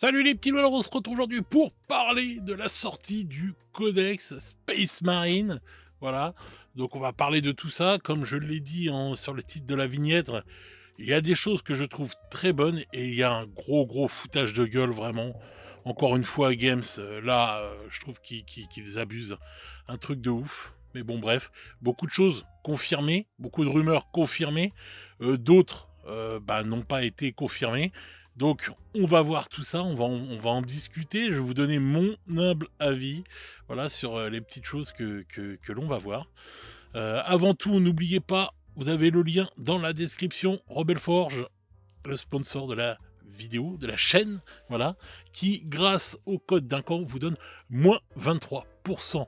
Salut les petits loulous, on se retrouve aujourd'hui pour parler de la sortie du Codex Space Marine. Voilà, donc on va parler de tout ça. Comme je l'ai dit sur le titre de la vignette, il y a des choses que je trouve très bonnes et il y a un gros foutage de gueule vraiment. Encore une fois, Games, je trouve qu'ils abusent. Un truc de ouf. Mais bon, bref, beaucoup de choses confirmées, beaucoup de rumeurs confirmées, d'autres n'ont pas été confirmées. Donc, on va voir tout ça, on va en discuter. Je vais vous donner mon humble avis, voilà, sur les petites choses que l'on va voir. Avant tout, n'oubliez pas, vous avez le lien dans la description. Rebel Forge, le sponsor de la vidéo, de la chaîne, voilà, qui, grâce au code d'un camp, vous donne moins 23%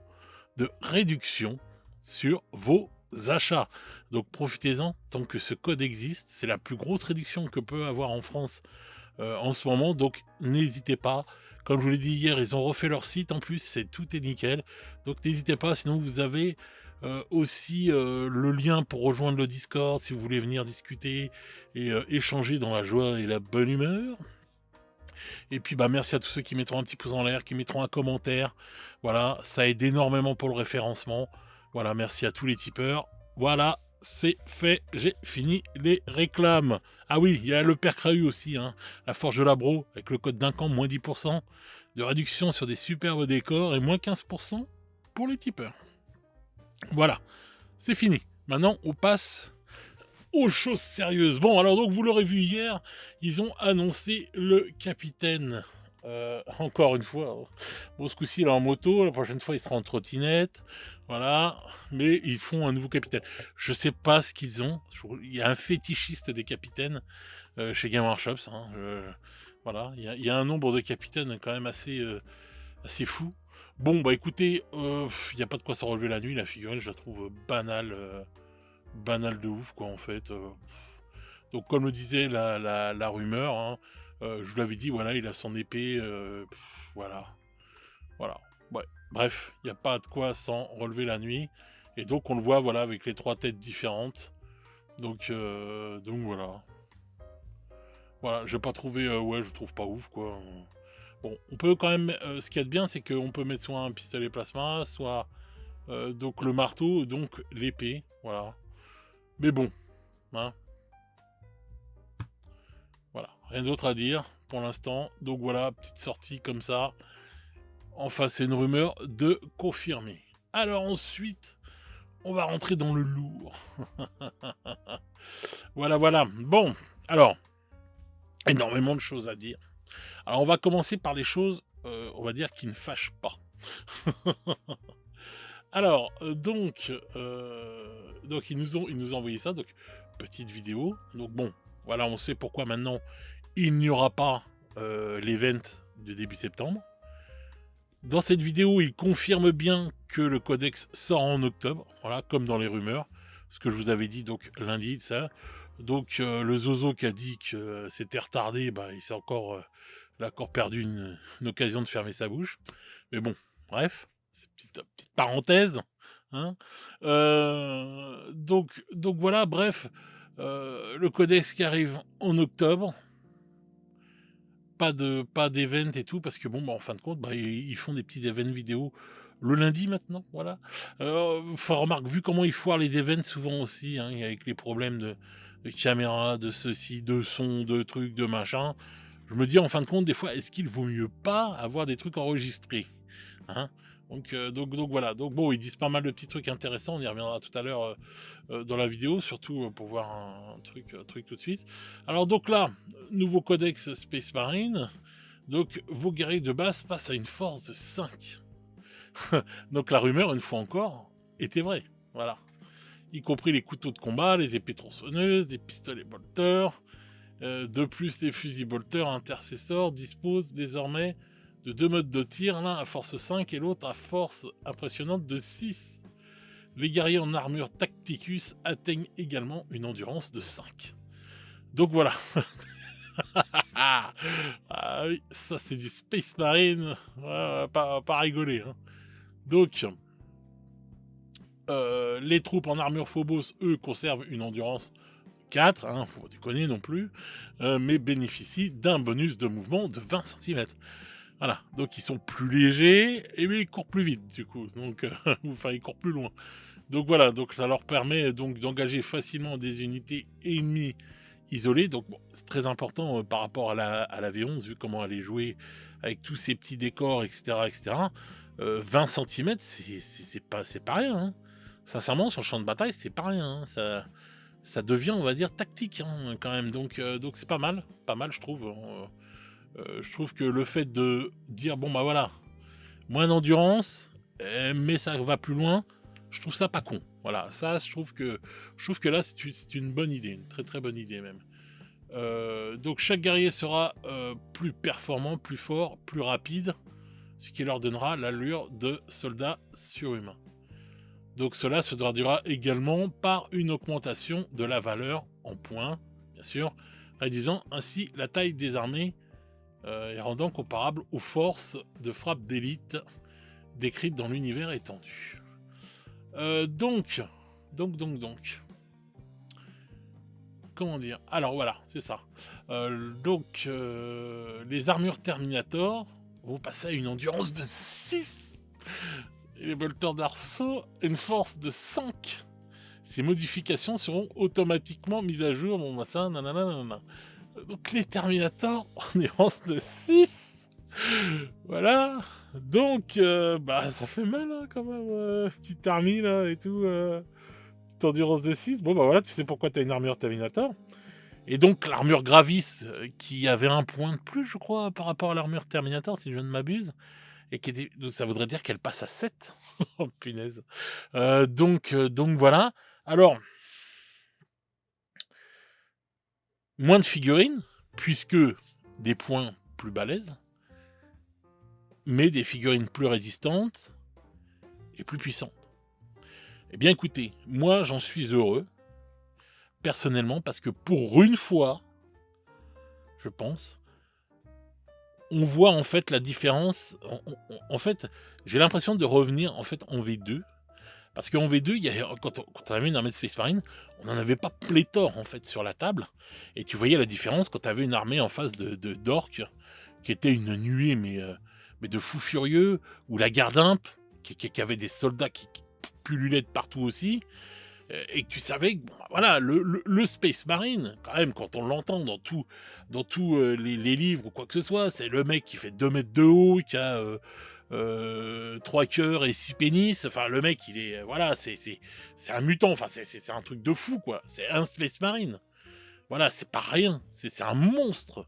de réduction sur vos achats. Donc profitez-en tant que ce code existe. C'est la plus grosse réduction que peut avoir en France en ce moment. Donc n'hésitez pas. Comme je vous l'ai dit hier, ils ont refait leur site en plus, tout est nickel. Donc n'hésitez pas, sinon vous avez aussi le lien pour rejoindre le Discord si vous voulez venir discuter et échanger dans la joie et la bonne humeur. Et puis merci à tous ceux qui mettront un petit pouce en l'air, qui mettront un commentaire. Voilà, ça aide énormément pour le référencement. Voilà, merci à tous les tipeurs. Voilà, c'est fait, j'ai fini les réclames. Ah oui, il y a le Père Crahu aussi, hein, la Forge de Labro, avec le code d'un camp, moins 10% de réduction sur des superbes décors et moins 15% pour les tipeurs. Voilà, c'est fini. Maintenant, on passe aux choses sérieuses. Bon, alors donc, vous l'aurez vu hier, ils ont annoncé le capitaine. Encore une fois. Bon, ce coup-ci, il est en moto. La prochaine fois, il sera en trottinette. Voilà. Mais ils font un nouveau capitaine. Je sais pas ce qu'ils ont. Il y a un fétichiste des capitaines chez Game Workshops. Hein. Voilà. Il y a un nombre de capitaines quand même assez fou. Bon, bah écoutez, il n'y a pas de quoi s'en relever la nuit. La figurine, je la trouve banale. Banal de ouf, quoi, en fait. Donc, comme le disait la rumeur, hein, je vous l'avais dit, voilà, il a son épée, voilà. Voilà. Ouais. Bref, il n'y a pas de quoi s'en relever la nuit. Et donc, on le voit, voilà, avec les 3 têtes différentes. Donc voilà. Voilà, j'ai pas trouvé, je trouve pas ouf, quoi. Bon, on peut quand même, ce qu'il y a de bien, c'est qu'on peut mettre soit un pistolet plasma, soit donc le marteau, donc l'épée, voilà. Mais bon, hein, voilà, rien d'autre à dire pour l'instant. Donc voilà, petite sortie comme ça. Enfin, c'est une rumeur de confirmer. Alors ensuite, on va rentrer dans le lourd. Voilà. Bon, alors, énormément de choses à dire. Alors, on va commencer par les choses, on va dire, qui ne fâchent pas. Alors, donc ils nous ont envoyé ça, donc petite vidéo. Donc bon, voilà, on sait pourquoi maintenant il n'y aura pas l'event de début septembre. Dans cette vidéo, il confirme bien que le codex sort en octobre, voilà, comme dans les rumeurs, ce que je vous avais dit donc lundi, ça. Donc le Zozo qui a dit que c'était retardé, il s'est encore perdu une occasion de fermer sa bouche. Mais bon, bref, c'est petite parenthèse. Hein. Donc voilà, bref, le codex qui arrive en octobre. Pas d'event et tout, parce que bon, en fin de compte, ils font des petits events vidéo le lundi maintenant, voilà. Enfin, remarque, vu comment ils foirent les events souvent aussi, hein, avec les problèmes de caméra, de ceci, de son, de trucs, de machin, je me dis en fin de compte, des fois, est-ce qu'il vaut mieux pas avoir des trucs enregistrés, hein? Donc voilà. Donc bon, ils disent pas mal de petits trucs intéressants. On y reviendra tout à l'heure dans la vidéo, surtout pour voir un truc tout de suite. Alors donc là, nouveau codex Space Marine. Donc vos guerriers de base passent à une force de 5. Donc la rumeur, une fois encore, était vraie. Voilà. Y compris les couteaux de combat, les épées tronçonneuses, des pistolets bolteurs. De plus, les fusils bolteurs intercessors disposent désormais de 2 modes de tir, l'un à force 5 et l'autre à force impressionnante de 6. Les guerriers en armure Tacticus atteignent également une endurance de 5. Donc voilà. Ah oui, ça c'est du Space Marine, pas rigoler. Hein. Donc, les troupes en armure Phobos, eux, conservent une endurance 4, hein, faut pas déconner non plus, mais bénéficient d'un bonus de mouvement de 20 centimètres. Voilà, donc ils sont plus légers et mais ils courent plus vite du coup, donc enfin ils courent plus loin. Donc voilà, donc ça leur permet donc d'engager facilement des unités ennemies isolées. Donc bon, c'est très important, par rapport à la V11 vu comment elle est jouée avec tous ces petits décors et cetera. 20 centimètres, c'est pas rien, hein. Sincèrement sur le champ de bataille, c'est pas rien, hein. Ça devient, on va dire, tactique, hein, quand même. Donc c'est pas mal je trouve, je trouve que le fait de dire: «Bon, bah, voilà, moins d'endurance, mais ça va plus loin», je trouve ça pas con. Voilà, ça je trouve que là c'est une bonne idée, une très, très bonne idée même. Donc chaque guerrier sera, plus performant, plus fort, plus rapide, ce qui leur donnera l'allure de soldats surhumains. Donc cela se traduira également par une augmentation de la valeur en points, bien sûr, réduisant ainsi la taille des armées, et rendant comparable aux forces de frappe d'élite décrites dans l'univers étendu. Donc, comment dire? Alors voilà, c'est ça. Les armures Terminator vont passer à une endurance de 6 et les bolters d'arceau une force de 5. Ces modifications seront automatiquement mises à jour, bon bah ça, nanana, nanana. Donc les Terminator endurance de 6. Voilà. Donc, bah ça fait mal hein, quand même, petite armée là et tout, petite endurance de 6. Bon bah voilà, tu sais pourquoi t'as une armure Terminator. Et donc l'armure Gravis, qui avait un point de plus, je crois, par rapport à l'armure Terminator, si je ne m'abuse, et qui était, donc ça voudrait dire qu'elle passe à 7. Oh punaise. Donc voilà. Alors, moins de figurines, puisque des points plus balèzes, mais des figurines plus résistantes et plus puissantes. Eh bien écoutez, moi j'en suis heureux, personnellement, parce que pour une fois, je pense, on voit en fait la différence. En fait, j'ai l'impression de revenir en fait en V2. Parce qu'en V2, quand on avait une armée de Space Marine, on n'en avait pas pléthore en fait sur la table. Et tu voyais la différence quand tu avais une armée en face d'orques qui était une nuée, mais de fous furieux, ou la garde imp, qui avait des soldats qui pullulaient de partout aussi. Et que tu savais que bon, voilà, le Space Marine, quand même, quand on l'entend dans tous les livres ou quoi que ce soit, c'est le mec qui fait 2 mètres de haut, qui a 3 cœurs et 6 pénis. Enfin, le mec, il est. Voilà, c'est un mutant. Enfin, c'est un truc de fou, quoi. C'est un Space Marine. Voilà, c'est pas rien. C'est un monstre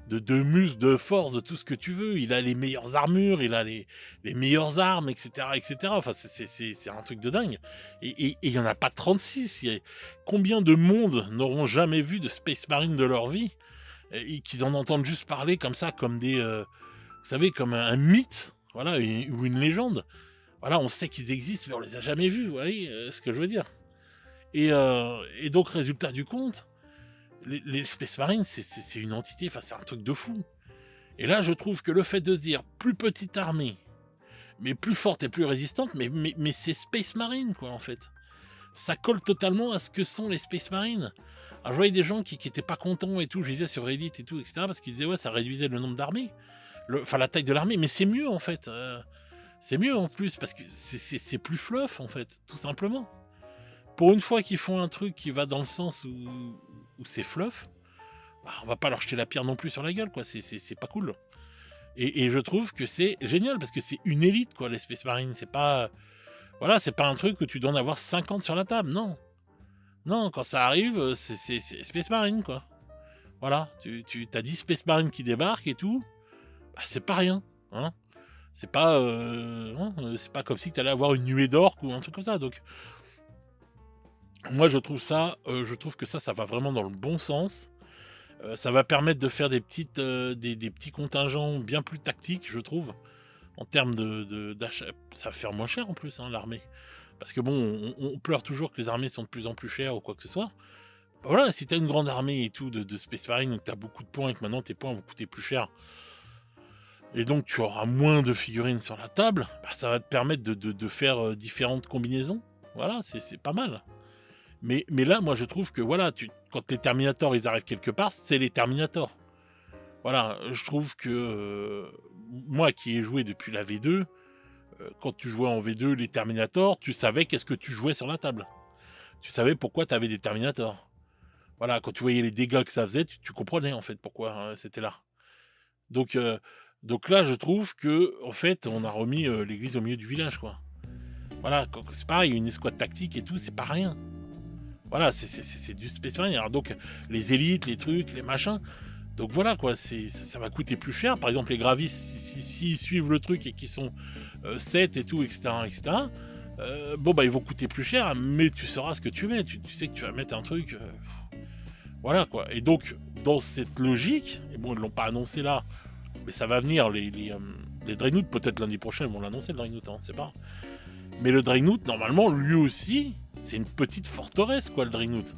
de muscles, de force, de tout ce que tu veux. Il a les meilleures armures, il a les meilleures armes, etc., etc. Enfin, c'est un truc de dingue. Et il y en a pas 36. Combien de monde n'auront jamais vu de Space Marine de leur vie et qu'ils en entendent juste parler comme ça, comme des, vous savez, comme un mythe, voilà, ou une légende. Voilà, on sait qu'ils existent, mais on les a jamais vus. Vous voyez ce que je veux dire. Et donc, résultat du compte, les Space Marines, c'est une entité, enfin, c'est un truc de fou. Et là, je trouve que le fait de dire plus petite armée, mais plus forte et plus résistante, mais c'est Space Marine, quoi, en fait. Ça colle totalement à ce que sont les Space Marines. Alors, je voyais des gens qui étaient pas contents et tout, je lisais sur Reddit et tout, etc., parce qu'ils disaient, ouais, ça réduisait le nombre d'armées, enfin, la taille de l'armée, mais c'est mieux, en fait. C'est mieux, en plus, parce que c'est plus fluff, en fait, tout simplement. Pour une fois qu'ils font un truc qui va dans le sens où c'est fluff, bah, on va pas leur jeter la pierre non plus sur la gueule, quoi. C'est pas cool. Et je trouve que c'est génial parce que c'est une élite, quoi, les Space Marines. C'est pas, voilà, c'est pas un truc où tu dois en avoir 50 sur la table, non. Non, quand ça arrive, c'est Space Marine, quoi. Voilà, tu as 10 Space Marines qui débarquent et tout, bah, c'est pas rien, hein. C'est pas comme si tu allais avoir une nuée d'orques ou un truc comme ça. Donc, moi, je trouve que ça va vraiment dans le bon sens. Ça va permettre de faire des petits contingents bien plus tactiques, je trouve, en termes d'achat. Ça va faire moins cher en plus, hein, l'armée. Parce que bon, on pleure toujours que les armées sont de plus en plus chères ou quoi que ce soit. Bah voilà, si t'as une grande armée et tout de Space Marine, donc t'as beaucoup de points et que maintenant tes points vont coûter plus cher, et donc tu auras moins de figurines sur la table, bah, ça va te permettre de faire différentes combinaisons. Voilà, c'est pas mal. Mais là, moi, je trouve que voilà, quand les Terminators, ils arrivent quelque part, c'est les Terminators. Voilà, je trouve que, moi qui ai joué depuis la V2, quand tu jouais en V2 les Terminators, tu savais qu'est-ce que tu jouais sur la table. Tu savais pourquoi tu avais des Terminators. Voilà, quand tu voyais les dégâts que ça faisait, tu comprenais en fait pourquoi, c'était là. Donc donc là, je trouve que en fait, on a remis, l'église au milieu du village, quoi. Voilà, c'est pareil, une escouade tactique et tout, c'est pas rien. Voilà, c'est du Space Marine. Alors donc, les élites, les trucs, les machins. Donc voilà, quoi, ça va coûter plus cher. Par exemple, les gravis, s'ils suivent le truc et qu'ils sont 7 et tout, etc., bon, bah, ils vont coûter plus cher, mais tu sauras ce que tu mets. Tu sais que tu vas mettre un truc. Voilà, quoi. Et donc, dans cette logique, et bon, ils l'ont pas annoncé là, mais ça va venir, les Dreadnoughts, peut-être lundi prochain, ils vont l'annoncer, le Dreadnought, hein, c'est pas. Mais le Dreadnought, normalement, lui aussi, c'est une petite forteresse, quoi, le Dreadnought.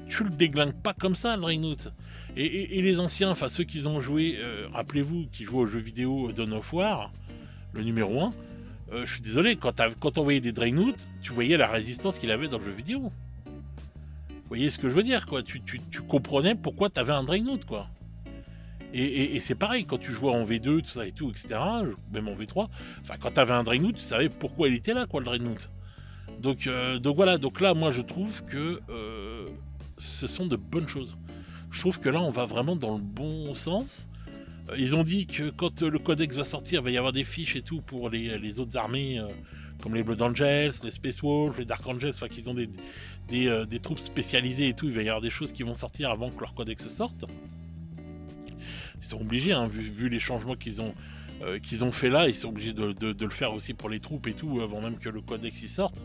Tu le déglingues pas comme ça, le Dreadnought. Et les anciens, enfin ceux qui ont joué, rappelez-vous, qui jouent au jeu vidéo Dawn of War, le numéro 1, je suis désolé, quand on voyait des Dreadnoughts, tu voyais la résistance qu'il avait dans le jeu vidéo. Vous voyez ce que je veux dire, quoi. Tu comprenais pourquoi tu avais un Dreadnought, quoi. Et c'est pareil, quand tu jouais en V2, tout ça et tout, etc., même en V3, enfin, quand tu avais un Dreadnought, tu savais pourquoi il était là, quoi, le Dreadnought. Donc voilà, donc là, moi, je trouve que ce sont de bonnes choses. Je trouve que là, on va vraiment dans le bon sens. Ils ont dit que quand le codex va sortir, il va y avoir des fiches et tout pour les autres armées, comme les Blood Angels, les Space Wolves, les Dark Angels, enfin, qu'ils ont des troupes spécialisées et tout. Il va y avoir des choses qui vont sortir avant que leur codex sorte. Ils sont obligés, hein, vu les changements qu'ils ont fait là, ils sont obligés de le faire aussi pour les troupes et tout, avant même que le codex y sorte.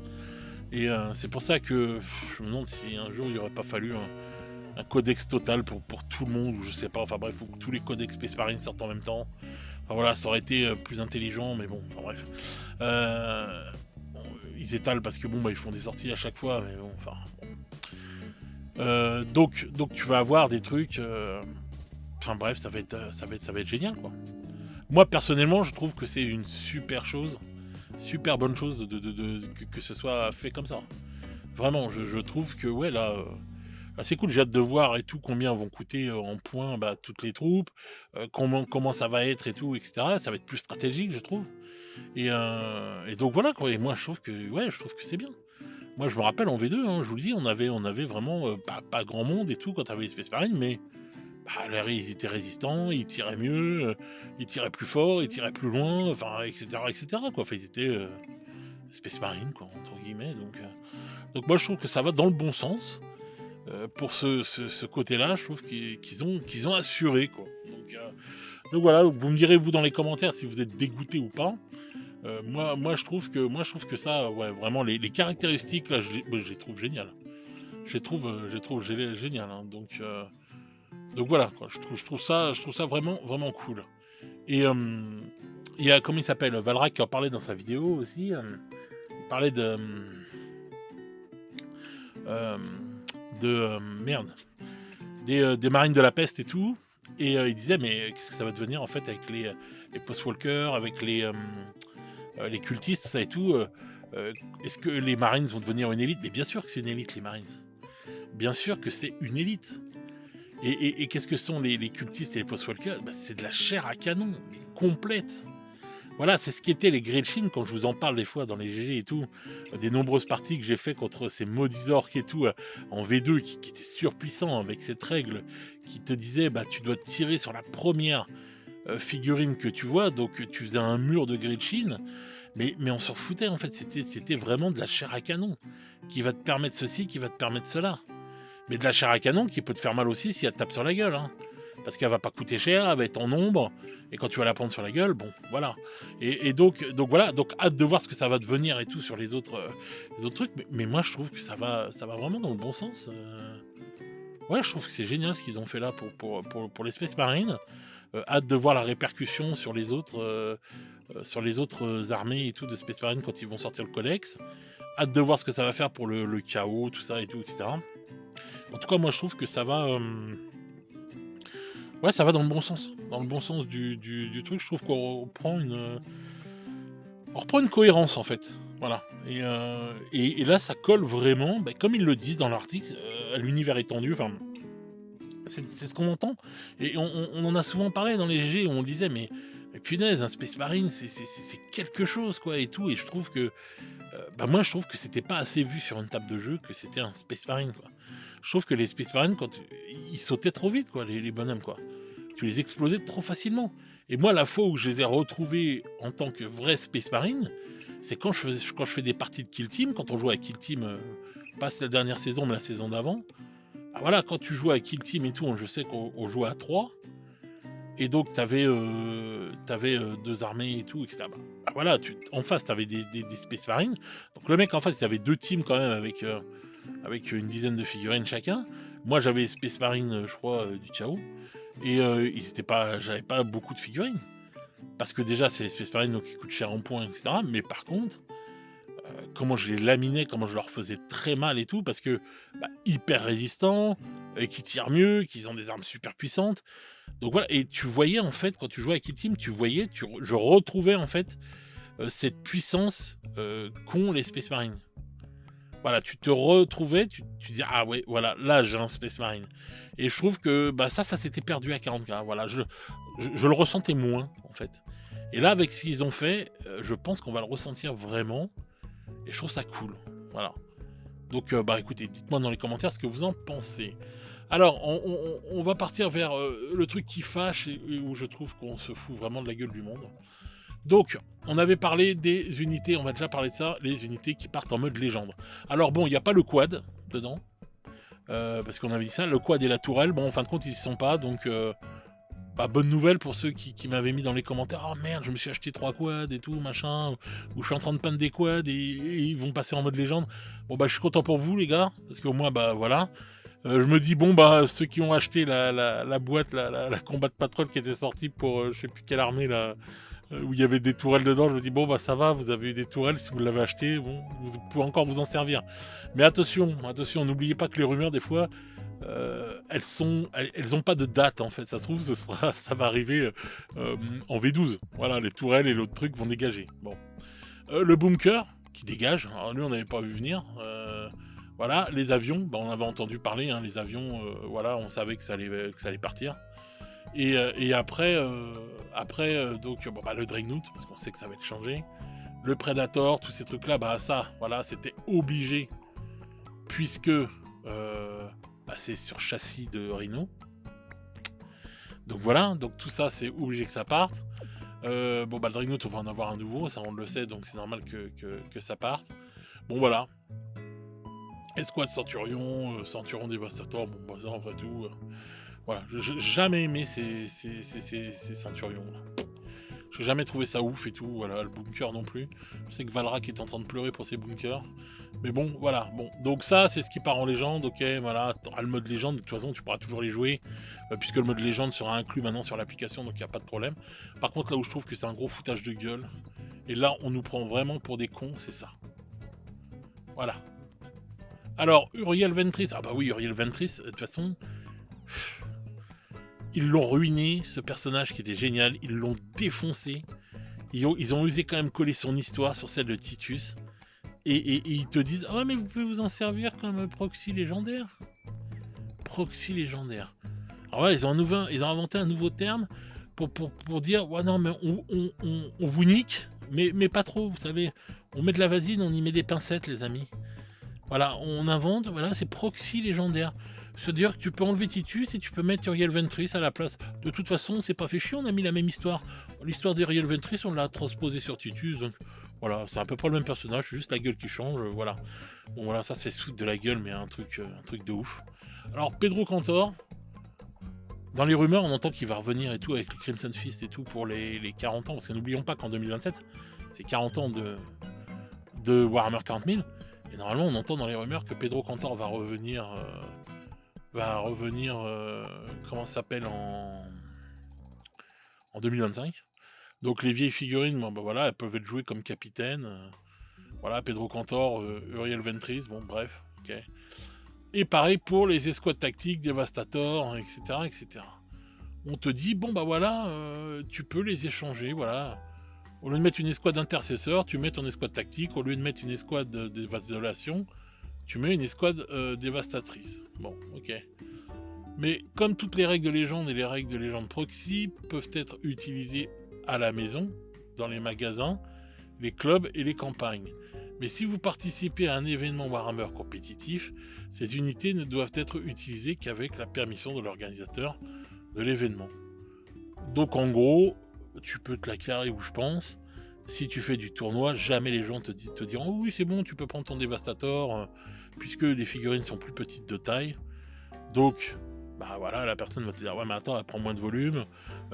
Et c'est pour ça que je me demande si un jour il n'y aurait pas fallu un codex total pour tout le monde, ou je sais pas, enfin bref, il faut que tous les codex Space Marine sortent en même temps. Enfin voilà, ça aurait été plus intelligent, mais bon, enfin bref. Bon, ils étalent parce que bon, bah, ils font des sorties à chaque fois, mais bon, enfin. Donc tu vas avoir des trucs. Enfin bref, ça va être génial, quoi. Moi personnellement, je trouve que c'est une super chose, super bonne chose que ce soit fait comme ça. Vraiment, je trouve que ouais là, c'est cool. J'ai hâte de voir et tout combien vont coûter en points, bah, toutes les troupes, comment ça va être et tout, etc. Ça va être plus stratégique, je trouve. Et donc voilà, quoi. Et moi je trouve que c'est bien. Moi je me rappelle en V2, hein, je vous le dis, on avait vraiment pas grand monde et tout quand t'avais les Space Marines, mais bah, ils étaient résistants, ils tiraient mieux, ils tiraient plus fort, ils tiraient plus loin, enfin, etc., quoi. Enfin, ils étaient Space Marine, quoi, entre guillemets. Donc moi, je trouve que ça va dans le bon sens. Pour ce côté-là, je trouve qu'ils ont assuré, quoi. Donc voilà, vous me direz, vous, dans les commentaires, si vous êtes dégoûté ou pas. Moi, je trouve que ça, ouais, vraiment, les caractéristiques, là, je les trouve géniales. Je les trouve géniales, hein. Donc voilà, quoi. Je trouve ça vraiment, vraiment cool. Et il y a, comment il s'appelle, Valrak, qui en parlait dans sa vidéo aussi. Il parlait merde, des marines de la peste et tout. Et il disait, mais qu'est-ce que ça va devenir en fait avec les post-walkers, avec les cultistes, tout ça et tout. Est-ce que les marines vont devenir une élite? Mais bien sûr que c'est une élite, les marines. Bien sûr que c'est une élite. Et qu'est-ce que sont les cultistes et les post-walkers? Bah, c'est de la chair à canon, mais complète. Voilà, c'est ce qu'étaient les Gretchen, quand je vous en parle des fois dans les GG et tout, des nombreuses parties que j'ai fait contre ces maudits orques et tout, en V2, qui étaient surpuissants avec cette règle, qui te disait, bah, tu dois tirer sur la première figurine que tu vois, donc tu faisais un mur de Gretchen, mais on s'en foutait en fait, c'était vraiment de la chair à canon, qui va te permettre ceci, qui va te permettre cela. Mais de la chair à canon qui peut te faire mal aussi si elle te tape sur la gueule, hein. Parce qu'elle va pas coûter cher, elle va être en nombre, et quand tu vas la prendre sur la gueule, bon, voilà. Et donc voilà, donc hâte de voir ce que ça va devenir et tout sur les autres trucs, mais moi je trouve que ça va vraiment dans le bon sens. Ouais, je trouve que c'est génial ce qu'ils ont fait là pour les Space Marines. Hâte de voir la répercussion sur les autres armées et tout de Space Marines quand ils vont sortir le codex. Hâte de voir ce que ça va faire pour le chaos, tout ça et tout, etc. En tout cas, moi je trouve que ça va... Ouais, ça va dans le bon sens. Dans le bon sens du truc, je trouve qu'on reprend une cohérence, en fait. Voilà. Et là, ça colle vraiment, bah, comme ils le disent dans l'article, à l'univers étendu. Enfin, C'est ce qu'on entend et on en a souvent parlé dans les GG où on disait: «Mais punaise, un Space Marine, c'est quelque chose, quoi» et tout et je trouve que, bah, moi, je trouve que c'était pas assez vu sur une table de jeu que c'était un Space Marine, quoi. Je trouve que les Space Marines, quand ils sautaient trop vite, quoi, les bonhommes, quoi. Tu les explosais trop facilement et moi, la fois où je les ai retrouvés en tant que vrais Space Marines, c'est quand je fais des parties de Kill Team, quand on joue à Kill Team, pas la dernière saison, mais la saison d'avant. Ah voilà, quand tu jouais à Kill Team et tout, je sais qu'on jouait à 3 et donc tu avais, 2 armées et tout et cetera. Bah, voilà, en face, tu avais des Space Marines. Donc le mec en face, il avait 2 teams quand même avec une dizaine de figurines chacun. Moi, j'avais Space Marine, je crois, du Tchao et ils étaient pas j'avais pas beaucoup de figurines. Parce que déjà, c'est les Space Marines, donc ils coûtent cher en points et cetera. Mais par contre, comment je les laminais, comment je leur faisais très mal et tout, parce que bah, hyper résistants, et qui tirent mieux, qu'ils ont des armes super puissantes. Donc voilà, et tu voyais en fait, quand tu jouais à Kill Team, je retrouvais en fait cette puissance qu'ont les Space Marines. Voilà, tu te retrouvais, tu disais, ah ouais, voilà, là j'ai un Space Marine. Et je trouve que bah, ça s'était perdu à 40K. Voilà, je le ressentais moins en fait. Et là, avec ce qu'ils ont fait, je pense qu'on va le ressentir vraiment. Et je trouve ça cool. Voilà. Donc, bah écoutez, dites-moi dans les commentaires ce que vous en pensez. Alors, on va partir vers le truc qui fâche et où je trouve qu'on se fout vraiment de la gueule du monde. Donc, on avait parlé des unités, on va déjà parler de ça, les unités qui partent en mode légende. Alors bon, il n'y a pas le quad dedans, parce qu'on avait dit ça, le quad et la tourelle, bon, en fin de compte, ils y sont pas, donc bah, bonne nouvelle pour ceux qui m'avaient mis dans les commentaires, oh merde, je me suis acheté 3 quads et tout, machin, ou je suis en train de peindre des quads et ils vont passer en mode légende. Bon bah je suis content pour vous les gars, parce qu'au moins bah voilà. Je me dis bon bah ceux qui ont acheté la boîte, la combat de patrol qui était sortie pour je sais plus quelle armée là, où il y avait des tourelles dedans, je me dis bon bah ça va, vous avez eu des tourelles, si vous l'avez acheté, bon, vous pouvez encore vous en servir. Mais attention, n'oubliez pas que les rumeurs des fois, elles ont pas de date en fait. Ça se trouve, ça va arriver en V12. Voilà, les tourelles et l'autre truc vont dégager. Bon, le bunker qui dégage. Alors lui, on n'avait pas vu venir. Voilà, les avions. Bah, on avait entendu parler. Hein, les avions. Voilà, on savait que ça allait partir. Et après, donc bon, bah, le Dreadnought parce qu'on sait que ça va être changé. Le Predator, tous ces trucs-là, bah ça, voilà, c'était obligé puisque bah, c'est sur châssis de Rhino. Donc voilà, donc tout ça c'est obligé que ça parte. Bon bah le Dreadnought on va en avoir un nouveau, ça on le sait, donc c'est normal que ça parte. Bon voilà. Escouade Centurion, Centurion Dévastator, bon bah ça après tout. Voilà, j'ai jamais aimé ces Centurions là. J'ai jamais trouvé ça ouf et tout, voilà, le bunker non plus. Je sais que Valrak est en train de pleurer pour ses bunkers. Mais bon, voilà, bon. Donc ça, c'est ce qui part en légende, ok, voilà, t'auras le mode légende, de toute façon, tu pourras toujours les jouer, puisque le mode légende sera inclus maintenant sur l'application, donc il n'y a pas de problème. Par contre, là où je trouve que c'est un gros foutage de gueule, et là, on nous prend vraiment pour des cons, c'est ça. Voilà. Alors, Uriel Ventris, ah bah oui, Uriel Ventris, de toute façon... Ils l'ont ruiné, ce personnage qui était génial, ils l'ont défoncé. Ils ont osé quand même coller son histoire sur celle de Titus. Et ils te disent, ah oh, mais vous pouvez vous en servir comme proxy légendaire. Proxy légendaire. Alors voilà, ils ont inventé un nouveau terme pour dire, ouais non mais on vous nique, mais pas trop, vous savez. On met de la vasine, on y met des pincettes les amis. Voilà, on invente, voilà, c'est proxy légendaire. C'est-à-dire que tu peux enlever Titus et tu peux mettre Uriel Ventris à la place. De toute façon, c'est pas fait chier, on a mis la même histoire. L'histoire d'Uriel Ventris, on l'a transposée sur Titus, donc voilà, c'est à peu près le même personnage, c'est juste la gueule qui change, voilà. Bon voilà, ça c'est sous de la gueule, mais un truc de ouf. Alors Pedro Cantor, dans les rumeurs, on entend qu'il va revenir et tout avec les Crimson Fist et tout pour les 40 ans, parce que n'oublions pas qu'en 2027, c'est 40 ans de Warhammer 40 000. Et normalement, on entend dans les rumeurs que Pedro Cantor va revenir... comment ça s'appelle, en 2025. Donc les vieilles figurines, bon, bah voilà, elles peuvent être jouées comme capitaine. Voilà, Pedro Cantor, Uriel Ventris, bon bref, ok. Et pareil pour les escouades tactiques, Devastator, etc., etc. On te dit, bon bah voilà, tu peux les échanger, voilà. Au lieu de mettre une escouade intercesseur, tu mets ton escouade tactique. Au lieu de mettre une escouade d'évasion, tu mets une escouade dévastatrice. Bon, ok. Mais comme toutes les règles de légende et les règles de légende proxy peuvent être utilisées à la maison, dans les magasins, les clubs et les campagnes. Mais si vous participez à un événement Warhammer compétitif, ces unités ne doivent être utilisées qu'avec la permission de l'organisateur de l'événement. Donc en gros, tu peux te la carrer où je pense. Si tu fais du tournoi, jamais les gens te diront oh oui c'est bon, tu peux prendre ton Devastator, puisque les figurines sont plus petites de taille. Donc bah voilà, la personne va te dire ouais mais attends, elle prend moins de volume,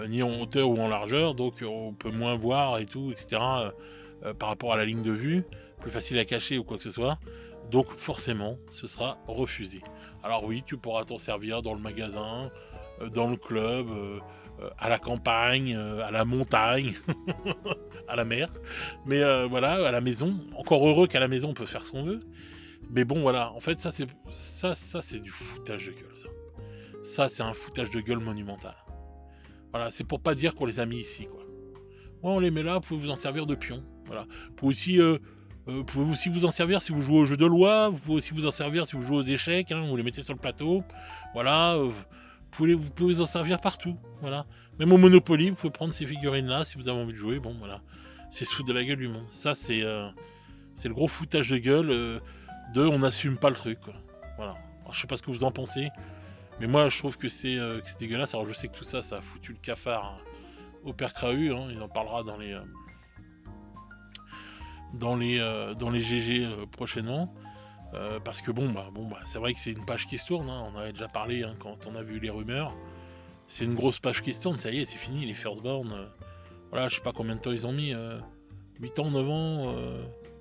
ni en hauteur ou en largeur, donc on peut moins voir et tout, etc. Par rapport à la ligne de vue, plus facile à cacher ou quoi que ce soit. Donc forcément, ce sera refusé. Alors oui, tu pourras t'en servir dans le magasin, dans le club, à la campagne, à la montagne, à la mer. Mais voilà, à la maison. Encore heureux qu'à la maison, on peut faire ce qu'on veut. Mais bon, voilà. En fait, ça c'est du foutage de gueule, ça. Ça, c'est un foutage de gueule monumental. Voilà, c'est pour pas dire qu'on les a mis ici, quoi. Ouais, on les met là, vous pouvez vous en servir de pion. Voilà. Vous pouvez aussi vous en servir si vous jouez aux jeux de loi, vous pouvez aussi vous en servir si vous jouez aux échecs, hein, vous les mettez sur le plateau. Voilà, vous pouvez vous en servir partout. Voilà. Même au Monopoly, vous pouvez prendre ces figurines-là si vous avez envie de jouer. Bon, voilà. C'est se foutre de la gueule du monde. Ça, c'est le gros foutage de gueule de on n'assume pas le truc, quoi. Voilà. Alors, je sais pas ce que vous en pensez, mais moi, je trouve que c'est dégueulasse. Alors, je sais que tout ça, ça a foutu le cafard au père Crahu. Hein. Il en parlera dans les GG prochainement. Parce que bon, c'est vrai que c'est une page qui se tourne. Hein. On avait déjà parlé hein, quand on a vu les rumeurs. C'est une grosse page qui se tourne. Ça y est, c'est fini. Les Firstborn. Voilà, je sais pas combien de temps ils ont mis. 8 ans, 9 ans.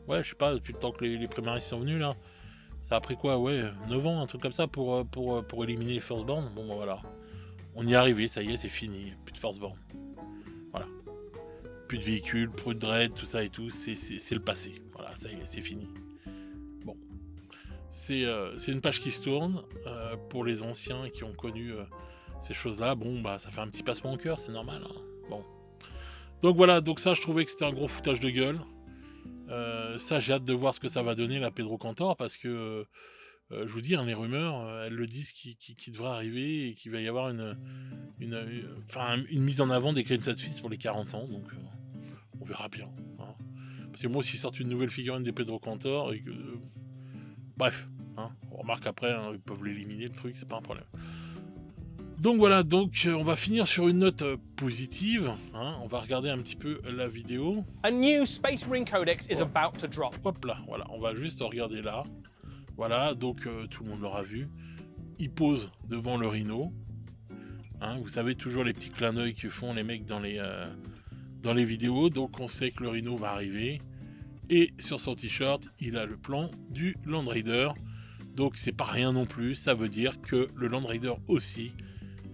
Ouais, je sais pas, depuis le temps que les primaristes sont venus là. Ça a pris quoi? Ouais, 9 ans, un truc comme ça pour éliminer les Firstborn. Bon, bah voilà. On y est arrivé, ça y est, c'est fini. Plus de Firstborn. Voilà. Plus de véhicules, plus de dread, tout ça et tout. C'est le passé. Voilà, ça y est, c'est fini. Bon. C'est une page qui se tourne. Pour les anciens qui ont connu ces choses-là, bon, bah ça fait un petit passement au cœur, c'est normal. Hein. Bon. Donc voilà, donc ça, je trouvais que c'était un gros foutage de gueule. Ça, j'ai hâte de voir ce que ça va donner, la Pedro Cantor, parce que je vous dis, hein, les rumeurs, elles le disent qui devrait arriver et qu'il va y avoir une mise en avant des Crimson Fist pour les 40 ans, donc on verra bien. Hein. Parce que moi, s'ils sortent une nouvelle figurine des Pedro Cantor, et que. Bref, hein, on remarque après, hein, ils peuvent l'éliminer, le truc, c'est pas un problème. Donc voilà, on va finir sur une note positive. Hein, on va regarder un petit peu la vidéo. A new Space Marine Codex is about to drop. Hop là, voilà, on va juste regarder là. Voilà, donc tout le monde l'aura vu. Il pose devant le Rhino. Hein, vous savez toujours les petits clins d'œil que font les mecs dans les vidéos. Donc on sait que le Rhino va arriver. Et sur son t-shirt, il a le plan du Land Raider. Donc c'est pas rien non plus. Ça veut dire que le Land Raider aussi,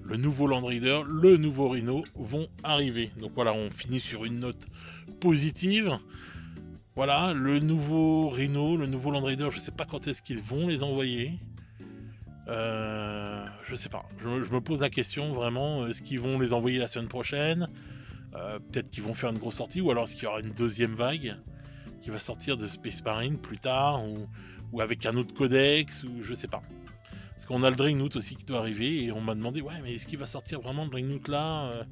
le nouveau Land Raider, le nouveau Rhino vont arriver. Donc voilà, on finit sur une note positive. Voilà, le nouveau Rhino, le nouveau Land Raider, je sais pas quand est-ce qu'ils vont les envoyer. Je sais pas. Je me pose la question vraiment. Est-ce qu'ils vont les envoyer la semaine prochaine? Peut-être qu'ils vont faire une grosse sortie, ou alors est-ce qu'il y aura une deuxième vague qui va sortir de Space Marine plus tard, ou avec un autre codex, ou je sais pas. Parce qu'on a le Dreadnought aussi qui doit arriver, et on m'a demandé, ouais, mais est-ce qu'il va sortir vraiment le Dreadnought là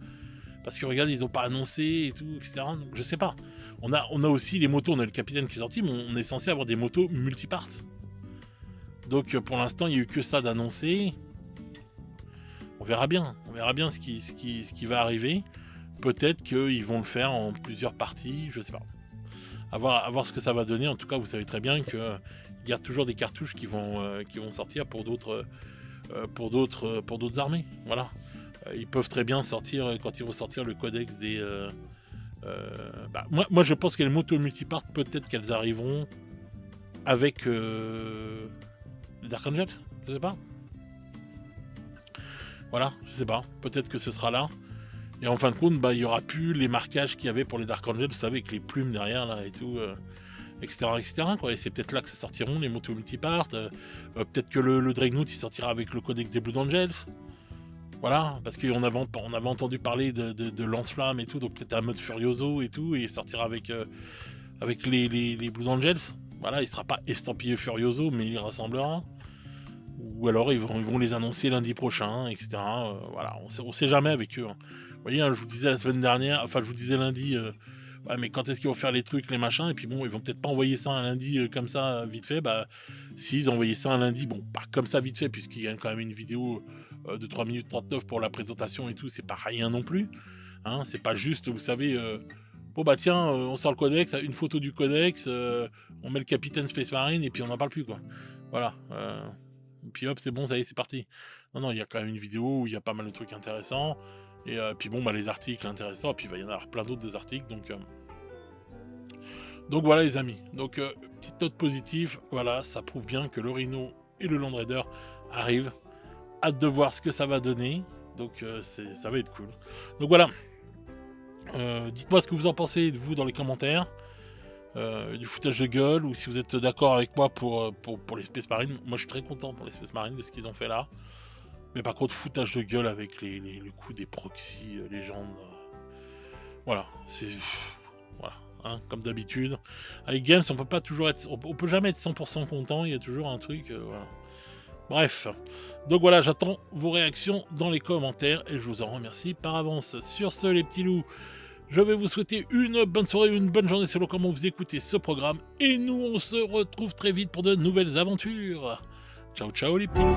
parce que regarde, ils ont pas annoncé et tout, etc. Donc, je sais pas. On a aussi les motos, on a le capitaine qui est sorti, mais on est censé avoir des motos multipart. Donc pour l'instant, il n'y a eu que ça d'annoncé. On verra bien ce qui va arriver. Peut-être qu'ils vont le faire en plusieurs parties, je sais pas. À voir ce que ça va donner. En tout cas, vous savez très bien qu'il y a toujours des cartouches qui vont sortir pour d'autres armées. Voilà. Ils peuvent très bien sortir, quand ils vont sortir le codex des... moi, je pense que les motos multipart, peut-être qu'elles arriveront avec les Dark Angels, je sais pas. Voilà, je sais pas. Peut-être que ce sera là. Et en fin de compte, il y aura plus les marquages qu'il y avait pour les Dark Angels, vous savez, avec les plumes derrière, là, et tout, etc., quoi. Et c'est peut-être là que ça sortiront, les motos multipart. Peut-être que le Dreadnought, il sortira avec le codex des Blood Angels. Voilà, parce qu'on avait entendu parler de lance-flamme et tout, donc peut-être un mode Furioso et tout, et il sortira avec les Blood Angels. Voilà, il sera pas estampillé Furioso, mais il ressemblera. ou alors ils vont les annoncer lundi prochain, etc. Voilà, on sait jamais avec eux, hein. Vous voyez, hein, je vous disais la semaine dernière, enfin je vous disais lundi, ouais, mais quand est-ce qu'ils vont faire les trucs, les machins? Et puis bon, ils vont peut-être pas envoyer ça un lundi comme ça, vite fait. Bah, s'ils envoyaient ça un lundi, bon, pas comme ça vite fait, puisqu'il y a quand même une vidéo de 3 minutes 39 pour la présentation et tout, c'est pas rien non plus. Hein, c'est pas juste, vous savez, bon bah tiens, on sort le codex, une photo du codex, on met le capitaine Space Marine et puis on n'en parle plus, quoi. Voilà. Et puis hop, c'est bon, ça y est, c'est parti. Non, non, il y a quand même une vidéo où il y a pas mal de trucs intéressants. Et puis bon, bah les articles intéressants, et puis il va y en avoir plein d'autres des articles, donc voilà les amis. Donc petite note positive, voilà, ça prouve bien que le Rhino et le Land Raider arrivent. Hâte de voir ce que ça va donner. Donc ça va être cool. Donc voilà. Dites-moi ce que vous en pensez, vous, dans les commentaires. Du foutage de gueule, ou si vous êtes d'accord avec moi pour les Space Marines. Moi je suis très content pour les Space Marines de ce qu'ils ont fait là. Mais par contre, foutage de gueule avec le coup des proxys, légendes. Voilà, c'est. Voilà, hein, comme d'habitude. Avec Games, on peut pas toujours être. On peut jamais être 100% content, il y a toujours un truc. Voilà. Bref. Donc voilà, j'attends vos réactions dans les commentaires et je vous en remercie par avance. Sur ce, les petits loups, je vais vous souhaiter une bonne soirée, une bonne journée selon comment vous écoutez ce programme. Et nous, on se retrouve très vite pour de nouvelles aventures. Ciao, ciao, les petits loups.